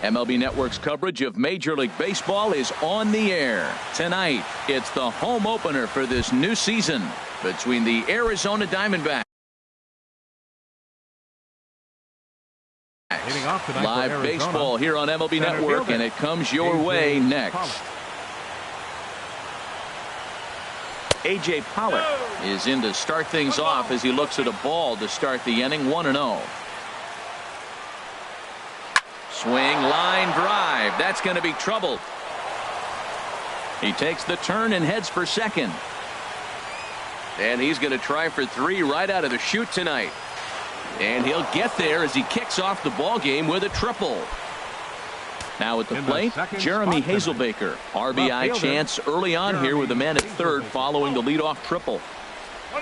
MLB Network's coverage of Major League Baseball is on the air. Tonight, it's the home opener for this new season between the Arizona Diamondbacks. Live baseball here on MLB Network, and it comes your way next. A.J. Pollock is in to start things off as he looks at a ball to start the inning. 1-0. Swing, line drive. That's going to be trouble. He takes the turn and heads for second. And he's going to try for 3 right out of the chute tonight. And he'll get there as he kicks off the ball game with a triple. Now at the plate, Jeremy Hazelbaker. RBI chance early on here with the man at third following the leadoff triple.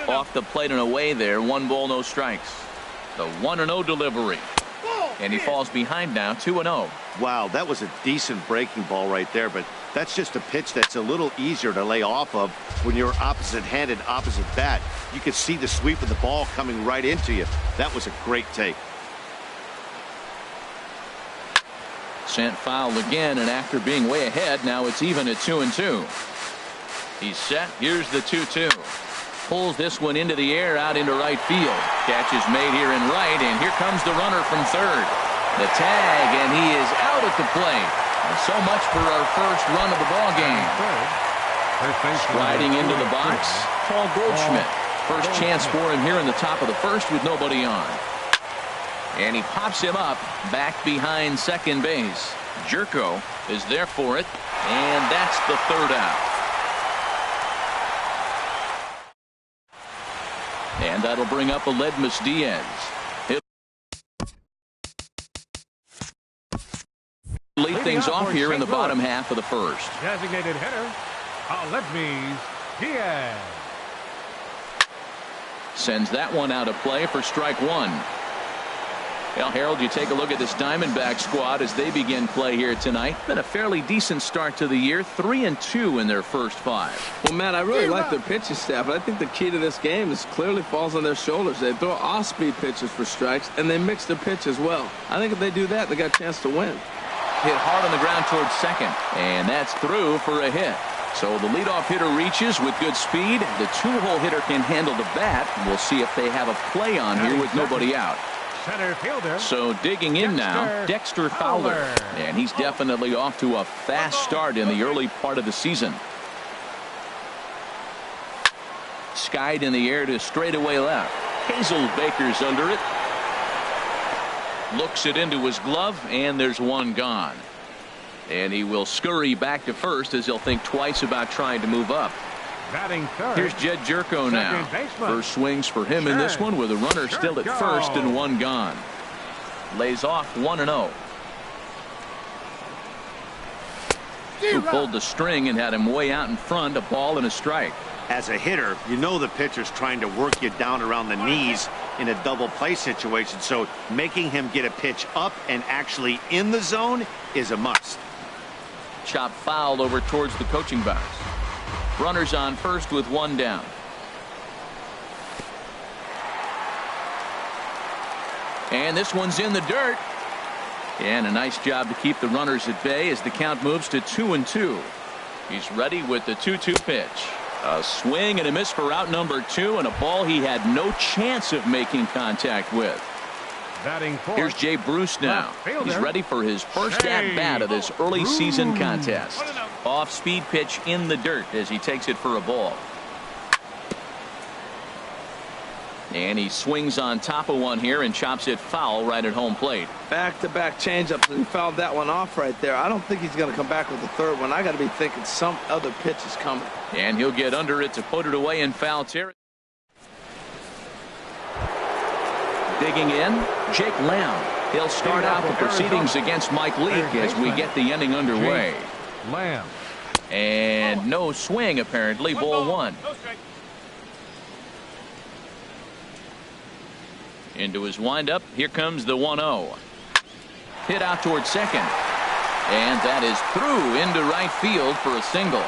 Off the plate and away there. 1 ball, no strikes. The 1-0 delivery. And he falls behind now, 2-0. Wow, that was a decent breaking ball right there, but that's just a pitch that's a little easier to lay off of when you're opposite-handed, opposite bat. You could see the sweep of the ball coming right into you. That was a great take. Sent foul again, and after being way ahead, now it's even at 2-2. He's set. Here's the 2-2. Pulls this one into the air out into right field. Catch is made here in right, and here comes the runner from third. The tag, and he is out at the plate. And so much for our first run of the ball game. Striding into the box, Paul Goldschmidt. First chance for him here in the top of the first with nobody on. And he pops him up back behind second base. Jerko is there for it, and that's the third out. And that'll bring up Aledmus Diaz. He'll lead things off here in the bottom half of the first. Designated hitter, Aledmus Diaz. Sends that one out of play for strike 1. Well, Harold, you take a look at this Diamondback squad as they begin play here tonight. Been a fairly decent start to the year, 3-2 in their first 5. Well, Matt, I really like their pitching staff, but I think the key to this game is clearly falls on their shoulders. They throw off-speed pitches for strikes, and they mix the pitch as well. I think if they do that, they got a chance to win. Hit hard on the ground towards second, and that's through for a hit. So the leadoff hitter reaches with good speed. The 2-hole hitter can handle the bat. We'll see if they have a play on here with nobody out. Center fielder. So digging in now, Dexter Fowler. And he's definitely off to a fast start in the early part of the season. Skied in the air to straightaway left. Hazelbaker's under it. Looks it into his glove, and there's one gone. And he will scurry back to first as he'll think twice about trying to move up. Batting third. Here's Jed Jerko now. First swings for him in this one with a runner still at first and 1 gone. Lays off 1-0. Who pulled the string and had him way out in front, a ball and a strike. As a hitter, you know the pitcher's trying to work you down around the knees in a double play situation, so making him get a pitch up and actually in the zone is a must. Chop foul over towards the coaching box. Runners on first with 1 down. And this one's in the dirt. And a nice job to keep the runners at bay as the count moves to 2-2. He's ready with the 2-2 pitch. A swing and a miss for out number 2, and a ball he had no chance of making contact with. Here's Jay Bruce now. He's ready for his first at-bat of this early season contest. Off-speed pitch in the dirt as he takes it for a ball. And he swings on top of one here and chops it foul right at home plate. Back-to-back changeups, and he fouled that one off right there. I don't think he's going to come back with the third one. I got to be thinking some other pitch is coming. And he'll get under it to put it away in foul territory. Digging in, Jake Lamb. He'll start out the proceedings against Mike Leake as we get the inning underway. Lamb. And no swing apparently, ball 1. Into his windup, here comes the 1-0. Hit out towards second. And that is through into right field for a single.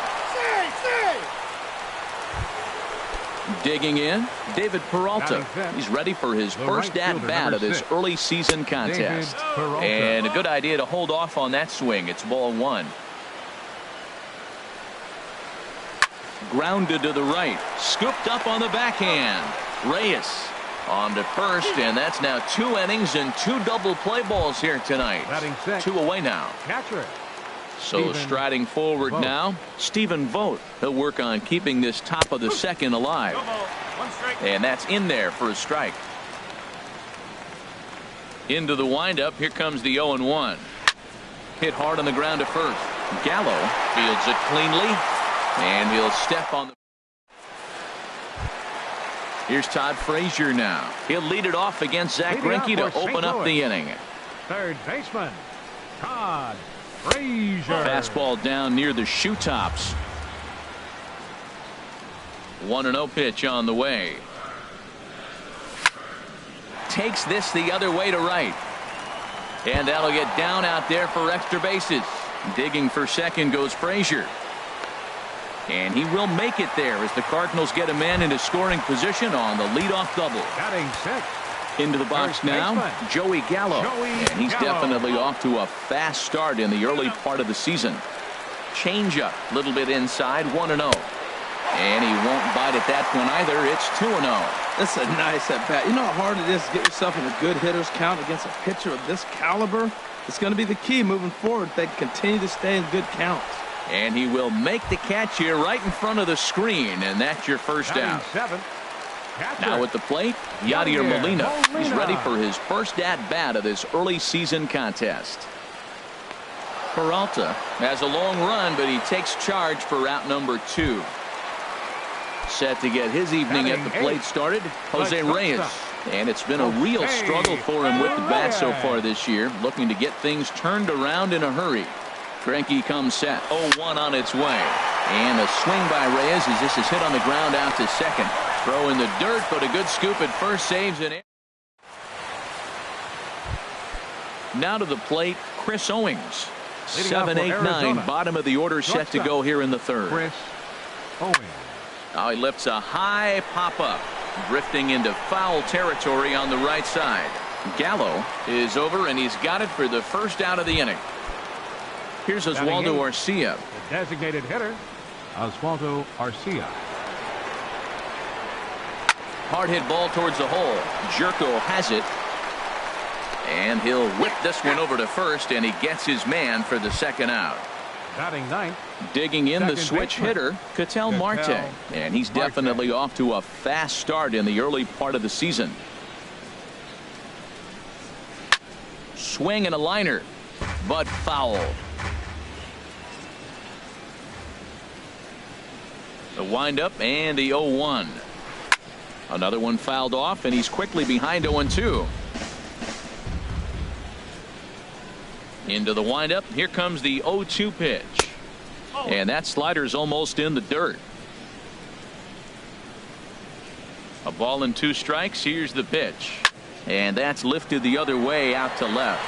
Digging in, David Peralta. He's ready for his first at-bat of this early season contest. And a good idea to hold off on that swing. It's ball one. Grounded to the right. Scooped up on the backhand. Reyes on to first, and that's now 2 innings and 2 double play balls here tonight. 2 away now. Catcher. So striding forward now, Stephen Vogt. He'll work on keeping this top of the second alive. And that's in there for a strike. Into the windup. Here comes the 0-1. Hit hard on the ground to first. Gallo fields it cleanly, and he'll step on the. Here's Todd Frazier now. He'll lead it off against Zach Greinke to open up the inning. Third baseman, Todd Frazier. Fastball down near the shoe tops. 1-0 pitch on the way. Takes this the other way to right. And that'll get down out there for extra bases. Digging for second goes Frazier. And he will make it there as the Cardinals get a man into scoring position on the leadoff double. Batting sixth. Into the box now, Joey Gallo. And he's definitely off to a fast start in the early part of the season. Changeup, a little bit inside, 1-0. And he won't bite at that one either. It's 2-0. That's a nice at bat. You know how hard it is to get yourself in a good hitter's count against a pitcher of this caliber? It's going to be the key moving forward if they continue to stay in good counts. And he will make the catch here right in front of the screen, and that's your first out. Now at the plate, Yadier Molina. He's ready for his first at-bat of this early season contest. Peralta has a long run, but he takes charge for out number 2. Set to get his evening at the plate started, Jose Reyes. And it's been a real struggle for him with the bat so far this year, looking to get things turned around in a hurry. Greinke comes set, 0-1 on its way. And a swing by Reyes as this is hit on the ground out to second. Throw in the dirt, but a good scoop at first saves it. Now to the plate, Chris Owings. 7, 8, 9, bottom of the order set to go here in the third. Chris Owings. Now he lifts a high pop-up, drifting into foul territory on the right side. Gallo is over, and he's got it for the first out of the inning. Here's Oswaldo Arcia. The designated hitter, Oswaldo Arcia. Hard hit ball towards the hole. Jerko has it. And he'll whip this one over to first, and he gets his man for the second out. Batting ninth. Digging in the switch hitter, Ketel Marte. And he's definitely off to a fast start in the early part of the season. Swing and a liner, but foul. The windup and the 0-1. Another one fouled off, and he's quickly behind 0-2. Into the windup. Here comes the 0-2 pitch. And that slider's almost in the dirt. A ball and 2 strikes. Here's the pitch. And that's lifted the other way out to left.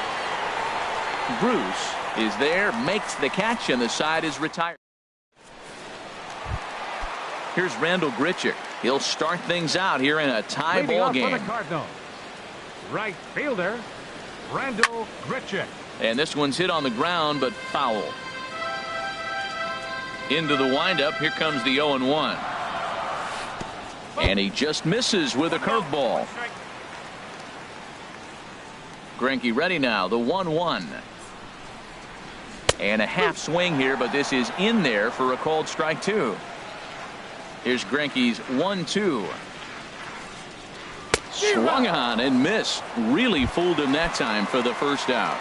Bruce is there, makes the catch, and the side is retired. Here's Randall Grichuk. He'll start things out here in a tie ball game. Right fielder, Randall Grichuk. And this one's hit on the ground, but foul. Into the windup. Here comes the 0-1. And he just misses with a curveball. Greinke ready now. The 1-1. And a half swing here, but this is in there for a called strike 2. Here's Greinke's 1-2. Swung on and missed. Really fooled him that time for the first out.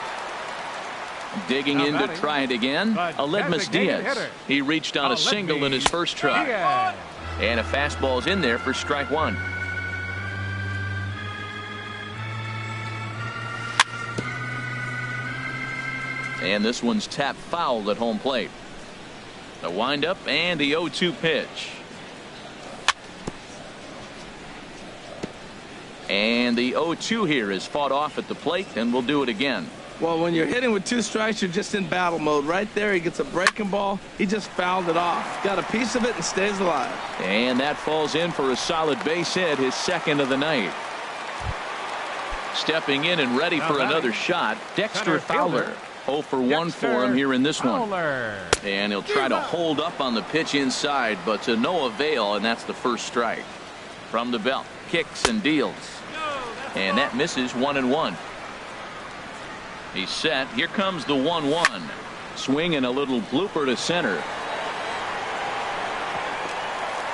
Digging in to try it again, Aledmus Diaz. He reached on a single in his first try. And a fastball's in there for strike 1. And this one's tapped foul at home plate. The windup and the 0-2 pitch. And the 0-2 here is fought off at the plate, and we'll do it again. Well, when you're hitting with 2 strikes, you're just in battle mode. Right there, he gets a breaking ball. He just fouled it off. Got a piece of it and stays alive. And that falls in for a solid base hit, his second of the night. Stepping in and ready for another shot, Dexter Fowler. 0 for 1 for him here in this one. And he'll try to hold up on the pitch inside, but to no avail, and that's the first strike. From the belt, kicks and deals. And that misses 1-1. He's set. Here comes the 1-1. Swing and a little blooper to center.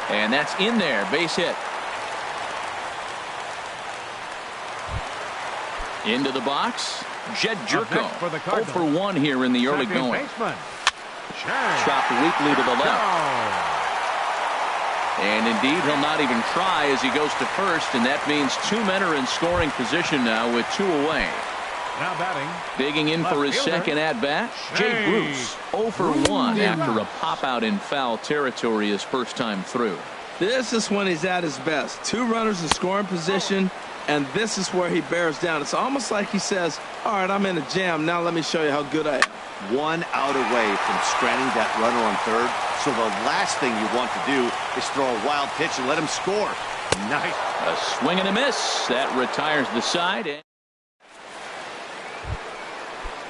And that's in there. Base hit. Into the box. Jed Jerko. 0 for 1 here in the early going. Chopped weakly to the left. And indeed, he'll not even try as he goes to first, and that means 2 men are in scoring position now with 2 away. Now batting. Digging in for his second at-bat, Jay Bruce. 0 for 1 after a pop-out in foul territory his first time through. This is when he's at his best. 2 runners in scoring position, and this is where he bears down. It's almost like he says, all right, I'm in a jam. Now let me show you how good I am. 1 out away from stranding that runner on third. So the last thing you want to do is throw a wild pitch and let him score. Nice. A swing and a miss. That retires the side.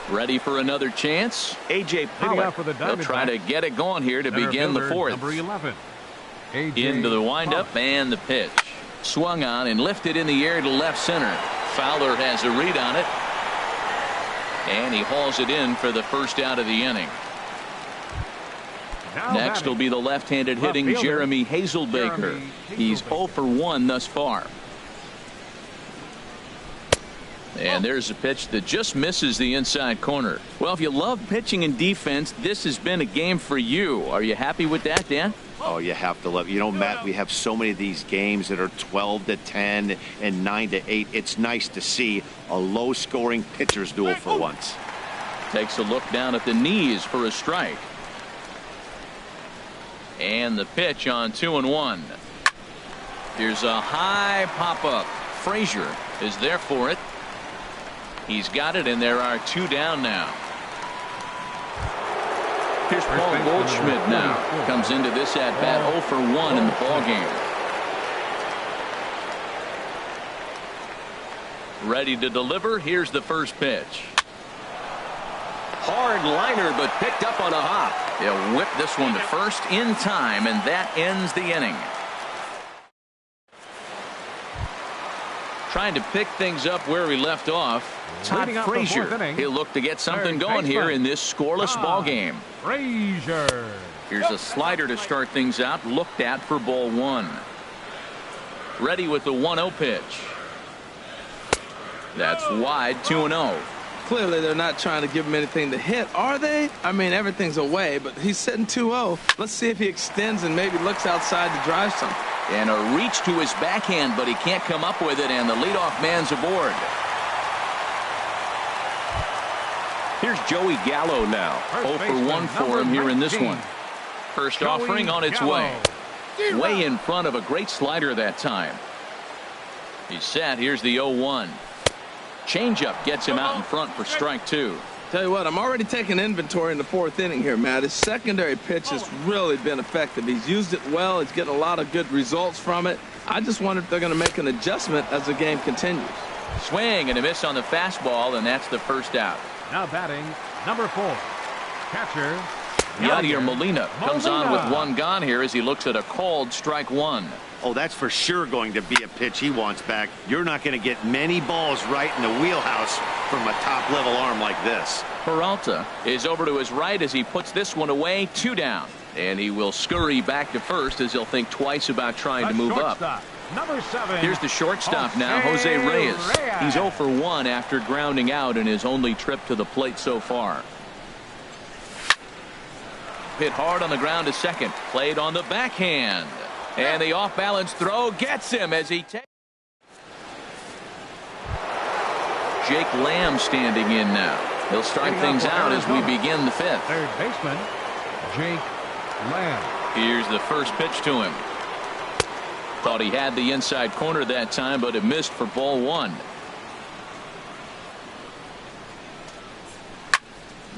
Ready for another chance. A.J. Pollock. They'll try to get it going here to begin the fourth. Number 11. Into the windup and the pitch. Swung on and lifted in the air to left center. Fowler has a read on it. And he hauls it in for the first out of the inning. Next will be the left-handed hitting Jeremy Hazelbaker. He's 0 for 1 thus far. And there's a pitch that just misses the inside corner. Well, if you love pitching and defense, this has been a game for you. Are you happy with that, Dan? Oh, you have to love it. You know, Matt, we have so many of these games that are 12-10 and 9-8. It's nice to see a low-scoring pitcher's duel for once. Takes a look down at the knees for a strike. And the pitch on 2-1. Here's a high pop-up. Frazier is there for it. He's got it, and there are 2 down now. Here's Paul Goldschmidt now. Comes into this at-bat 0 for 1 in the ballgame. Ready to deliver. Here's the first pitch. Hard liner, but picked up on a hop. He'll whip this one to first in time, and that ends the inning. Trying to pick things up where we left off. Todd Frazier. He'll look to get something going here in this scoreless ball game. Frazier. Here's a slider to start things out. Looked at for ball 1. Ready with the 1-0 pitch. That's wide. 2-0. Clearly, they're not trying to give him anything to hit, are they? I mean, everything's away, but he's sitting 2-0. Let's see if he extends and maybe looks outside to drive something. And a reach to his backhand, but he can't come up with it, and the leadoff man's aboard. Here's Joey Gallo now. 0 for 1 for him here in this one. First offering on its way. Way in front of a great slider that time. He's set. Here's the 0-1. Changeup gets him out in front for strike 2. Tell you what, I'm already taking inventory in the 4th inning here, Matt. His secondary pitch has really been effective. He's used it well. He's getting a lot of good results from it. I just wonder if they're going to make an adjustment as the game continues. Swing and a miss on the fastball, and that's the first out. Now batting, number 4. Catcher. Yadier Molina comes on with 1 gone here as he looks at a called strike 1. Oh, that's for sure going to be a pitch he wants back. You're not going to get many balls right in the wheelhouse from a top-level arm like this. Peralta is over to his right as he puts this one away. 2 down. And he will scurry back to first as he'll think twice about trying to move up. Number 7. Here's the shortstop now, Jose Reyes. He's 0 for 1 after grounding out in his only trip to the plate so far. Hit hard on the ground to second. Played on the backhand. And the off-balance throw gets him as he takes. Jake Lamb standing in now. He'll start things out as we begin the 5th. Third baseman, Jake Lamb. Here's the first pitch to him. Thought he had the inside corner that time, but it missed for ball 1.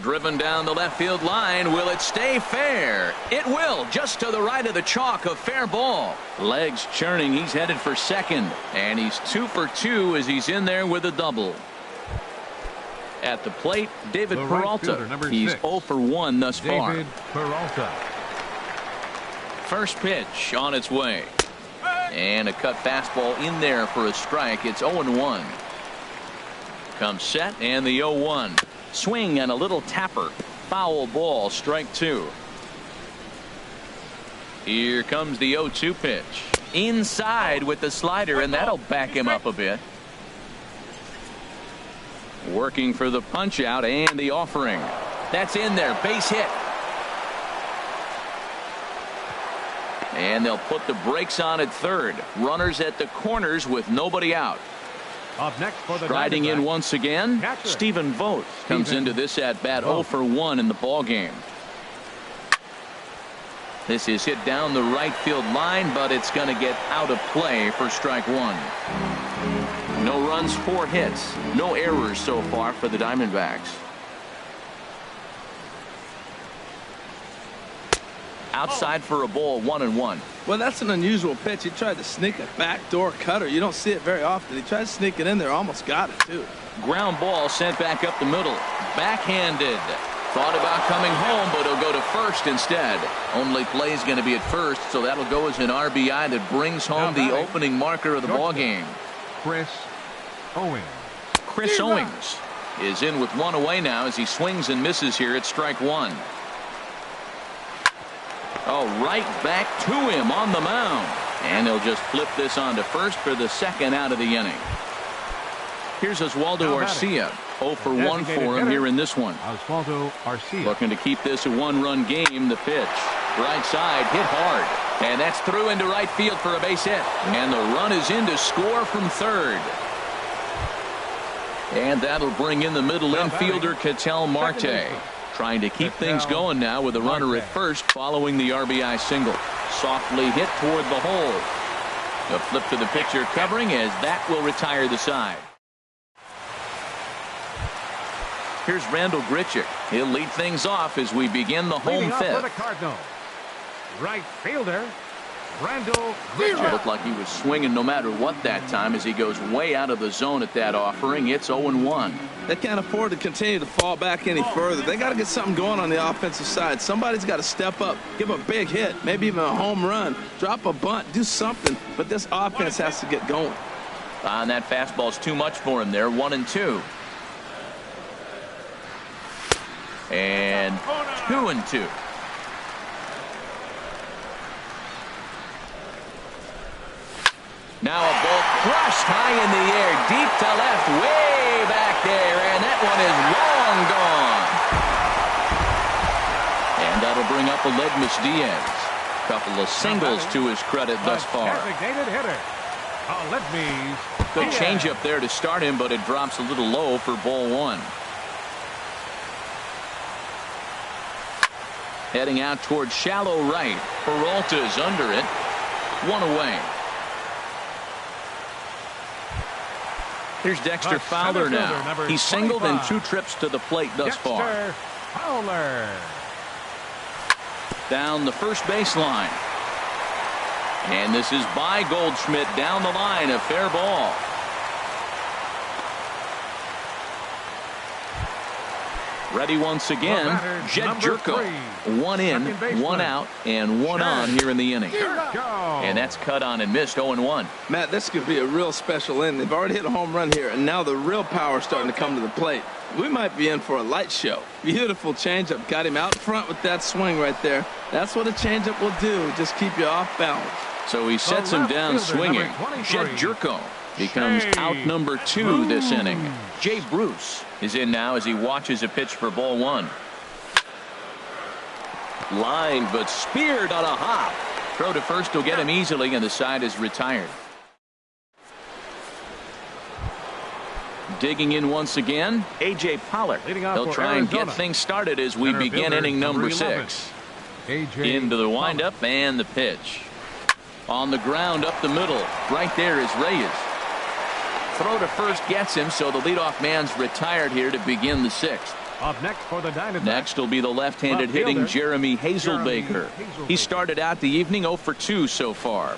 Driven down the left field line. Will it stay fair? It will, just to the right of the chalk. A fair ball. Legs churning. He's headed for second. And he's 2 for 2 as he's in there with a double. At the plate, David Peralta. He's 0 for 1 thus far. David Peralta. First pitch on its way. And a cut fastball in there for a strike. It's 0-1. Comes set and the 0-1. Swing and a little tapper. Foul ball, strike 2. Here comes the 0-2 pitch. Inside with the slider, and that'll back him up a bit. Working for the punch out and the offering. That's in there. Base hit. And they'll put the brakes on at third. Runners at the corners with nobody out. Up next for the Striding in Diamondbacks, once again, catcher, Stephen Vogt comes into this at bat 0 for 1 in the ball game. This is hit down the right field line, but it's going to get out of play for strike 1. No runs, 4 hits, no errors so far for the Diamondbacks. Outside for a ball, 1-1. Well, that's an unusual pitch. He tried to sneak a backdoor cutter. You don't see it very often. He tried to sneak it in there, almost got it too. Ground ball sent back up the middle. Backhanded. Thought about coming home, but he'll go to first instead. Only play's going to be at first, so that'll go as an RBI that brings home the opening marker of the ball game. Chris Owings. Chris Owings is in with 1 away now as he swings and misses here at strike 1. Oh, right back to him on the mound. And he'll just flip this on to first for the second out of the inning. Here's Oswaldo Arcia. 0 for 1 for him here in this one. Oswaldo Arcia. Looking to keep this a 1-run game. The pitch. Right side, hit hard. And that's through into right field for a base hit. And the run is in to score from third. And that'll bring in the middle infielder, Ketel Marte. Trying to keep things going now with a runner at first following the RBI single. Softly hit toward the hole. A flip to the pitcher covering as that will retire the side. Here's Randall Grichuk. He'll lead things off as we begin the home fifth. For the Cardinals, right fielder Randall Grichuk. It looked like he was swinging no matter what that time as he goes way out of the zone at that offering. It's 0-1. They can't afford to continue to fall back any further. They got to get something going on the offensive side. Somebody's got to step up, give a big hit, maybe even a home run, drop a bunt, do something. But this offense has to get going. And that fastball's too much for him there. 1-2. And 2-2. Now a ball crushed high in the air, deep to left, way back there, and that one is long gone. And that'll bring up Aledmus Diaz. Couple of singles to his credit thus far. Designated hitter, Aledmus Good Diaz. changeup there to start him, but it drops a little low for ball 1. Heading out towards shallow right. Peralta's under it. 1 away. Here's Dexter Fowler now. He's singled in 2 trips to the plate thus far. Dexter Fowler. Down the first baseline. And this is by Goldschmidt down the line. A fair ball. Ready once again. Jed Jerko. 1 in, 1 out, and 1 on here in the inning. And that's cut on and missed. 0-1. Matt, this could be a real special inning. They've already hit a home run here, and now the real power is starting to come to the plate. We might be in for a light show. Beautiful changeup. Got him out front with that swing right there. That's what a changeup will do. Just keep you off balance. So he sets him down swinging. Jed Jerko becomes out number 2 this inning. Jay Bruce is in now as he watches a pitch for ball 1. Line, but speared on a hop. Throw to first will get him easily, and the side is retired. Digging in once again, A.J. Pollard. He'll try and get things started as we begin inning number 6. Into the windup and the pitch. On the ground up the middle. Right there is Reyes. Throw to first gets him, so the leadoff man's retired here to begin the 6th. Up next for the Diamondbacks. Next will be the left-handed hitting Jeremy Hazelbaker. He started out the evening 0 for 2 so far.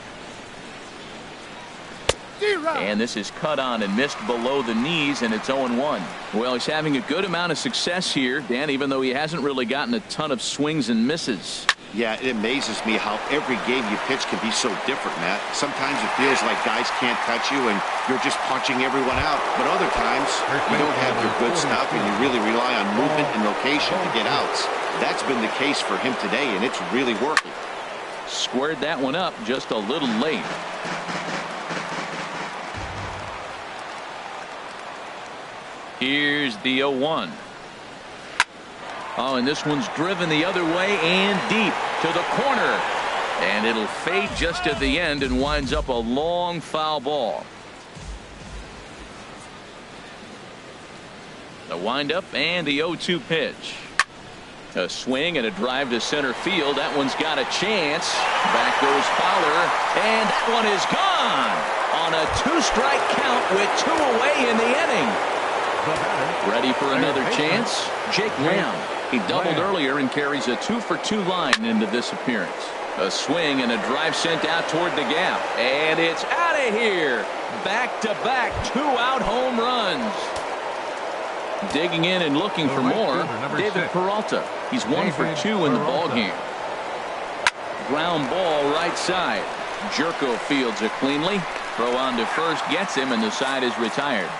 And this is cut on and missed below the knees, and it's 0-1. Well, he's having a good amount of success here, Dan, even though he hasn't really gotten a ton of swings and misses. Yeah, it amazes me how every game you pitch can be so different, Matt. Sometimes it feels like guys can't touch you and you're just punching everyone out. But other times, you don't have your good stuff and you really rely on movement and location to get outs. That's been the case for him today, and it's really working. Squared that one up just a little late. Here's the 0-1. Oh, and this one's driven the other way and deep to the corner. And it'll fade just at the end and winds up a long foul ball. The windup and the 0-2 pitch. A swing and a drive to center field. That one's got a chance. Back goes Fowler, and that one is gone on a 2-strike count with 2 away in the inning. Ready for another chance? Jake Lamb. He doubled earlier and carries a 2 for 2 line into this appearance. A swing and a drive sent out toward the gap, and it's out of here. Back-to-back 2-out home runs. Digging in and looking for more, David Peralta. He's 1 for 2 in the ballgame. Ground ball right side. Jerko fields it cleanly. Throw on to first gets him, and the side is retired.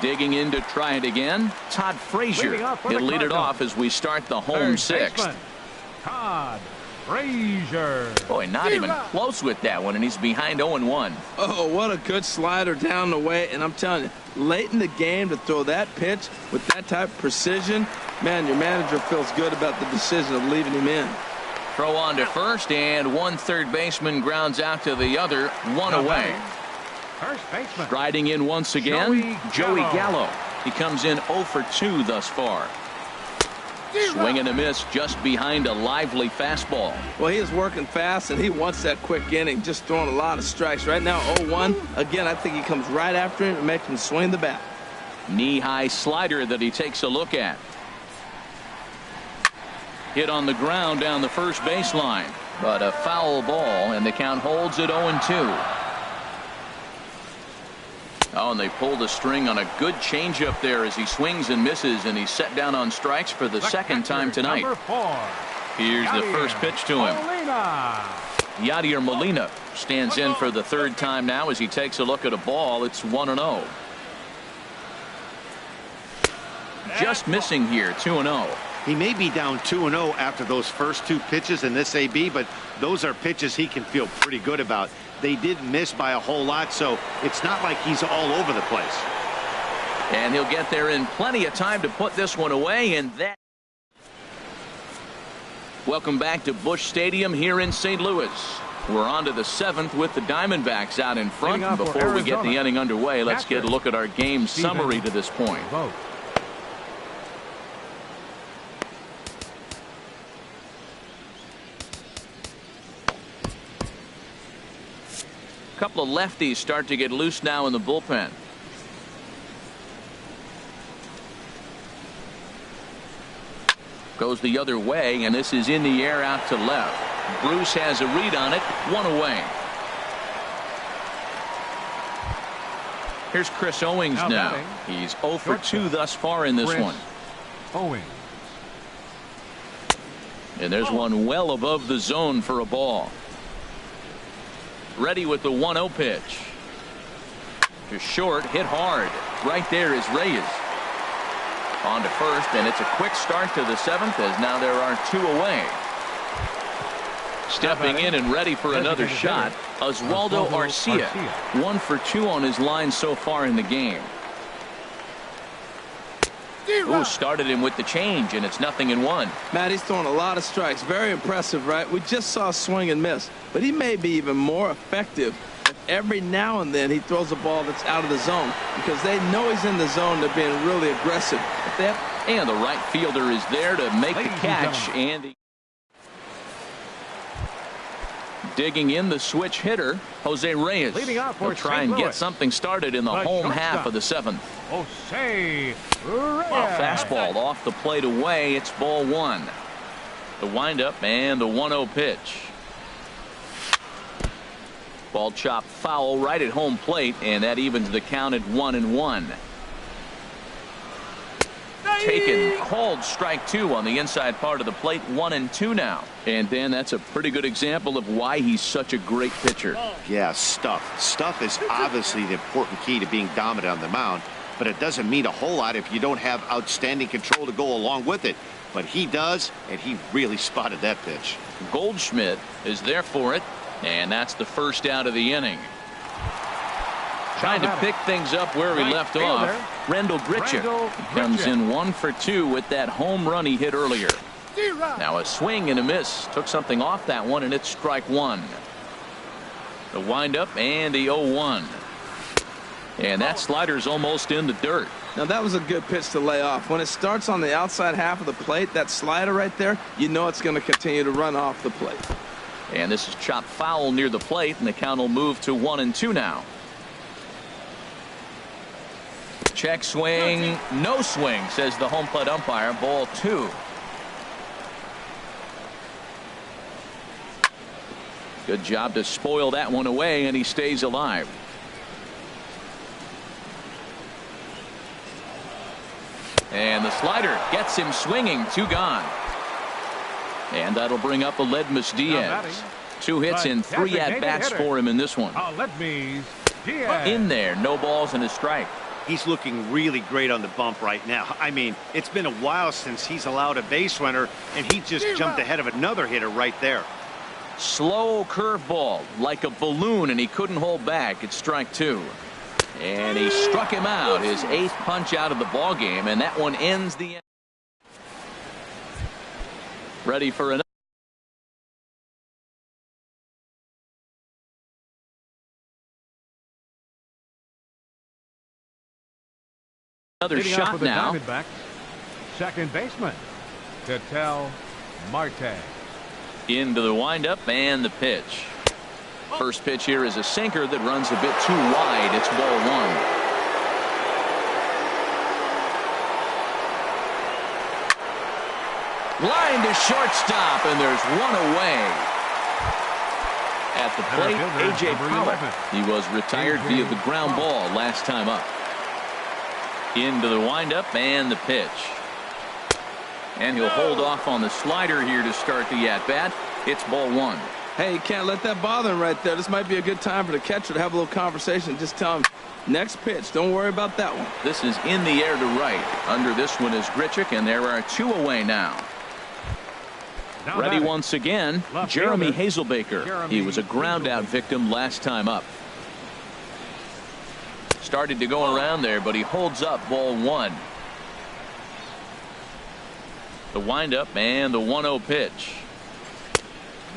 Digging in to try it again, Todd Frazier. He'll lead it off as we start the home sixth. Todd Frazier. Boy, not even close with that one, and he's behind 0-1. Oh, what a good slider down the way. And I'm telling you, late in the game to throw that pitch with that type of precision, man, your manager feels good about the decision of leaving him in. Throw on to first, and one third baseman grounds out to the other, 1 away. First baseman. Striding in once again, Joey Gallo. He comes in 0 for 2 thus far. Swing and a miss just behind a lively fastball. Well, he is working fast, and he wants that quick inning, just throwing a lot of strikes. Right now, 0-1. Again, I think he comes right after him and makes him swing the bat. Knee-high slider that he takes a look at. Hit on the ground down the first baseline, but a foul ball, and the count holds at 0-2. Oh, and they pulled the string on a good changeup there as he swings and misses, and he's set down on strikes for the second time tonight. Here's the first pitch to him. Yadier Molina stands in for the third time now as he takes a look at a ball. It's 1-0. Just missing here, 2-0. He may be down 2-0 after those first 2 pitches in this AB, but those are pitches he can feel pretty good about. They did miss by a whole lot, so it's not like he's all over the place. And he'll get there in plenty of time to put this one away, and that. Welcome back to Busch Stadium here in St. Louis. We're on to the 7th with the Diamondbacks out in front. Before we get the inning underway, let's get a look at our game summary to this point. A couple of lefties start to get loose now in the bullpen. Goes the other way, and this is in the air out to left. Bruce has a read on it, 1 away. Here's Chris Owings now. He's 0 for 2 thus far in this one. Owings. And there's one well above the zone for a ball. Ready with the 1-0 pitch. To short, hit hard. Right there is Reyes. On to first, and it's a quick start to the 7th as now there are 2 away. Stepping in and ready for another shot, Oswaldo Arcia. 1 for 2 on his line so far in the game. Ooh, started him with the change, and it's 0-1. Matt, he's throwing a lot of strikes. Very impressive, right? We just saw a swing and miss, but he may be even more effective if every now and then he throws a ball that's out of the zone, because they know he's in the zone. They're being really aggressive. And the right fielder is there to make the catch, and Digging in the switch hitter, Jose Reyes. Leading off for He'll try St. and get Louis, something started in the home half shortstop, of the seventh. Jose Reyes. A fastball off the plate away. It's ball one. The windup and the 1-0 pitch. Ball chopped foul right at home plate, and that evens the count at 1-1. Taken, called strike two on the inside part of the plate. 1-2 now. And Dan, that's a pretty good example of why he's such a great pitcher. Yeah, stuff. Stuff is obviously the important key to being dominant on the mound, but it doesn't mean a whole lot if you don't have outstanding control to go along with it. But he does, and he really spotted that pitch. Goldschmidt is there for it, and that's the first out of the inning. Trying to pick things up where he left off. Randall Grichuk comes in 1 for 2 with that home run he hit earlier. Now a swing and a miss. Took something off that one, and it's strike one. The windup and the 0-1. And that slider's almost in the dirt. Now that was a good pitch to lay off. When it starts on the outside half of the plate, that slider right there, you know it's going to continue to run off the plate. And this is chopped foul near the plate, and the count will move to 1-2 now. Check swing, no swing, says the home plate umpire. Ball two. Good job to spoil that one away, and he stays alive. And the slider gets him swinging. 2 gone. And that'll bring up Aledmus Diaz. 2 hits and 3 at-bats for him in this one. Aledmus Diaz. In there, no balls and a strike. He's looking really great on the bump right now. I mean, it's been a while since he's allowed a base runner, and he just jumped ahead of another hitter right there. Slow curveball like a balloon, and he couldn't hold back. It's strike 2. And he struck him out, his 8th punch out of the ball game, and that one ends the end. Ready for another. Another shot now. Second baseman, Ketel Marte. Into the windup and the pitch. First pitch here is a sinker that runs a bit too wide. It's ball one. Line to shortstop, and there's one away. At the plate, A.J. Pollock. He was retired via the ground ball last time up. Into the windup and the pitch. And he'll hold off on the slider here to start the at-bat. It's ball one. Hey, you can't let that bother him right there. This might be a good time for the catcher to have a little conversation. Just tell him, next pitch, don't worry about that one. This is in the air to right. Under this one is Grichuk, and there are 2 away now. Ready once again, Jeremy Hazelbaker. He was a ground-out victim last time up. Started to go around there, but he holds up ball one. The windup and the 1-0 pitch.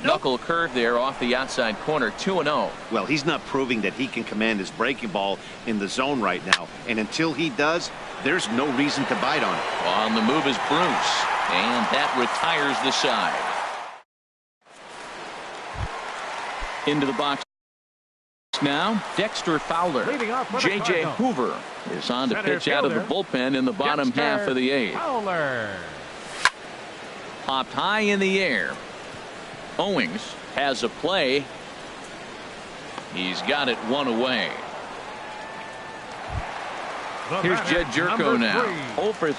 Knuckle curve there off the outside corner. 2-0. Well, he's not proving that he can command his breaking ball in the zone right now, and until he does, there's no reason to bite on it. On the move is Bruce, and that retires the side. Into the box now, Dexter Fowler. J.J. Hoover is on to pitch out of the bullpen in the bottom half of the 8th. Fowler. Popped high in the air. Owings has a play. He's got it 1 away. Here's Jed Jerko now. 0 for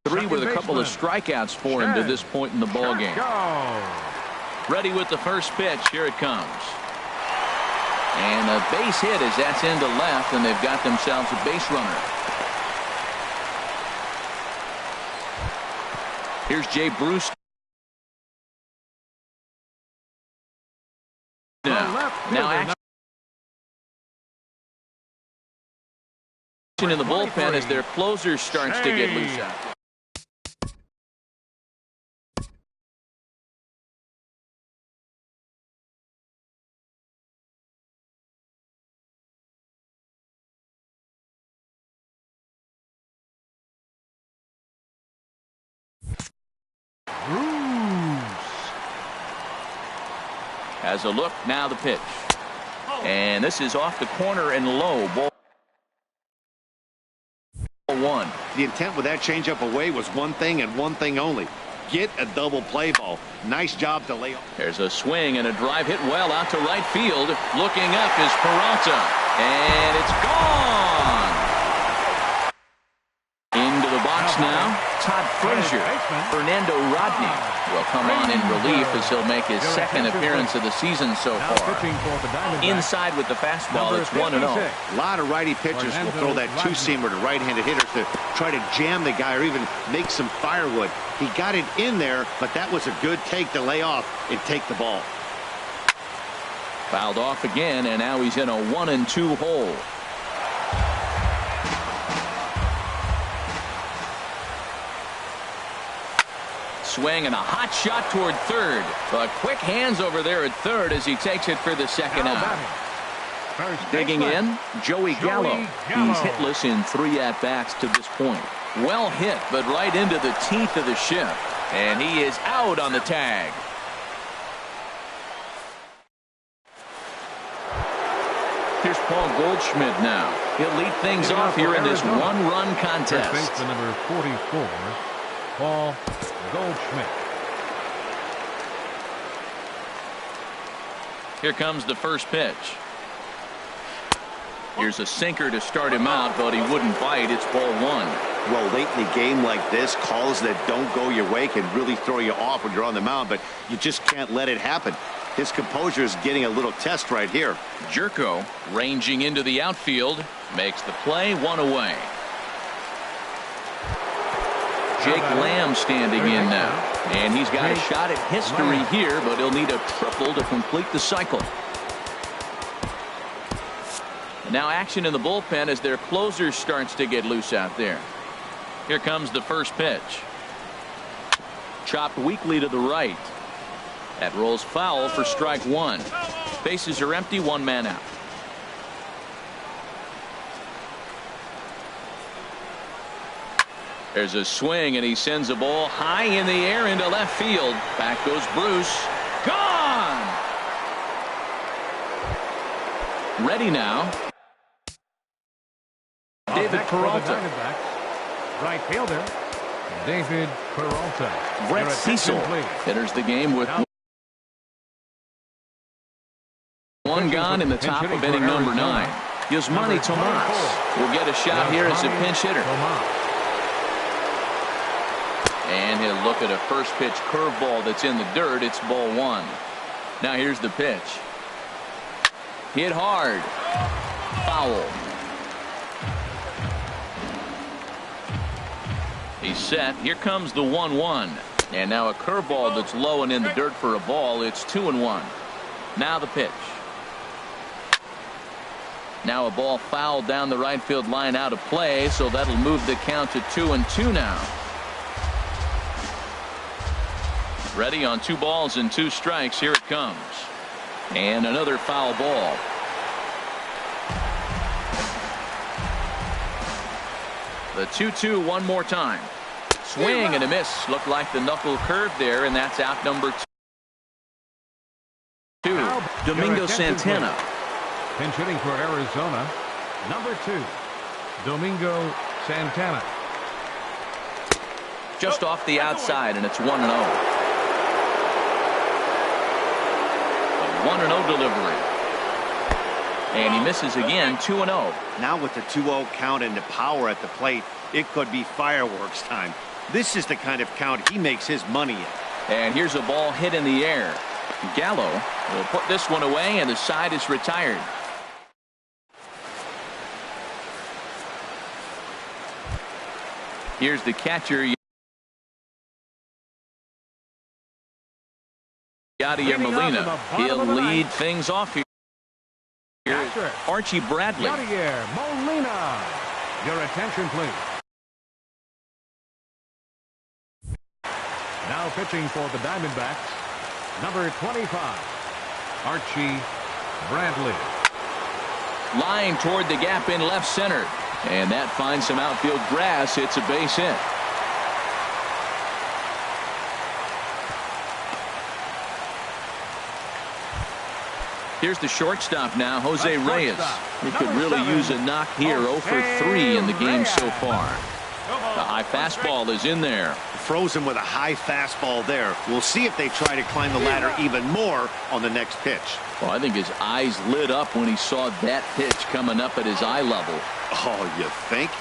3 with a couple of strikeouts for him to this point in the ball game. Ready with the first pitch. Here it comes. And a base hit as that's into left, and they've got themselves a base runner. Here's Jay Bruce. Now action in the bullpen as their closer starts to get loose out. Has a look, now the pitch. And this is off the corner and low. Ball one. The intent with that changeup away was one thing and one thing only. Get a double play ball. Nice job to lay off. There's a swing and a drive hit well out to right field. Looking up is Peralta. And it's gone. Into the box now, Todd Frazier. Fernando Rodney will come on in relief as he'll make his second appearance of the season so far. Inside with the fastball, it's 1-0. A lot of righty pitchers will throw that two-seamer to right-handed hitters to try to jam the guy or even make some firewood. He got it in there, but that was a good take to lay off and take the ball. Fouled off again, and now he's in a 1-2 hole. Swing and a hot shot toward third. But quick hands over there at third as he takes it for the second out. Digging in, Joey Gallo. He's hitless in 3 at-bats to this point. Well hit, but right into the teeth of the ship. And he is out on the tag. Here's Paul Goldschmidt now. He'll lead things off here in this one-run contest. Baseman number 44, Paul Goldschmidt. Here comes the first pitch. Here's a sinker to start him out, but he wouldn't bite. It's ball one. Well, late in the game like this, calls that don't go your way can really throw you off when you're on the mound, but you just can't let it happen. His composure is getting a little test right here. Jerko ranging into the outfield, makes the play, 1 away. Jake Lamb standing in now, and he's got a shot at history here, but he'll need a triple to complete the cycle. Now action in the bullpen as their closer starts to get loose out there. Here comes the first pitch. Chopped weakly to the right. That rolls foul for strike one. Bases are empty, 1 man out. There's a swing, and he sends a ball high in the air into left field. Back goes Bruce. Gone! Ready now. David Peralta. Right fielder, David Peralta. Brett Cecil enters the game with 1 gone in the top of inning number 9. Yasmani Tomas will get a shot here as a pinch hitter. And he'll look at a first pitch curveball that's in the dirt. It's ball 1. Now here's the pitch. Hit hard. Foul. He's set. Here comes the 1-1. And now a curveball that's low and in the dirt for a ball. It's 2-1. Now the pitch. Now a ball fouled down the right field line out of play, so that'll move the count to 2-2 now. Ready on 2 balls and 2 strikes. Here it comes. And another foul ball. The 2-2 one more time. Swing and a miss. Looked like the knuckle curve there, and that's out number 2. Domingo Santana. Pinch hitting for Arizona, number 2, Domingo Santana. Just off the outside, and it's 1-0. A 1-0 delivery. And he misses again, 2-0. Now with the 2-0 count and the power at the plate, it could be fireworks time. This is the kind of count he makes his money in. And here's a ball hit in the air. Gallo will put this one away, and the side is retired. Here's the catcher, Yadier Molina. He'll lead things off here. Archie Bradley. Yadier Molina. Your attention, please. Now pitching for the Diamondbacks, number 25, Archie Bradley. Line toward the gap in left center. And that finds some outfield grass. It's a base hit. Here's the shortstop now, Jose Reyes. He could really use a knock here. 0 for 3 in the game so far. The high fastball is in there. Frozen with a high fastball there. We'll see if they try to climb the ladder even more on the next pitch. Well, I think his eyes lit up when he saw that pitch coming up at his eye level. Oh, you think?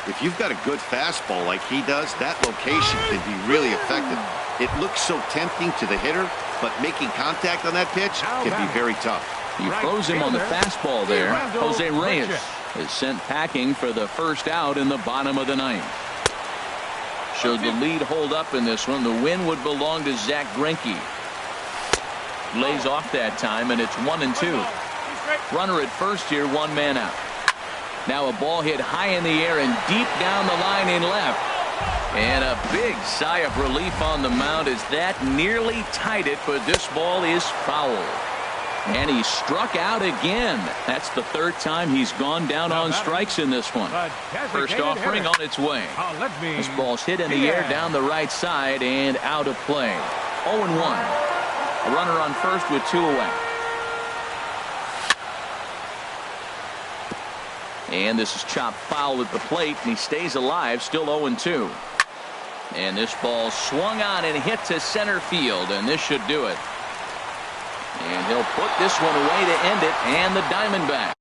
If you've got a good fastball like he does, that location can be really effective. It looks so tempting to the hitter, but making contact on that pitch can be very tough. He throws him on the fastball there. Jose Reyes is sent packing for the first out in the bottom of the ninth. Showed the lead hold up in this one. The win would belong to Zach Greinke. Lays off that time, and it's 1-2. Runner at first here, 1 man out. Now a ball hit high in the air and deep down the line in left. And a big sigh of relief on the mound as that nearly tied it, but this ball is foul. And he struck out again. That's the 3rd time he's gone down on strikes in this one. First offering on its way. This ball's hit in the air down the right side and out of play. 0-1. A runner on first with 2 away. And this is chopped foul at the plate, and he stays alive, still 0-2. And this ball swung on and hit to center field, and this should do it. And he'll put this one away to end it, and the Diamondbacks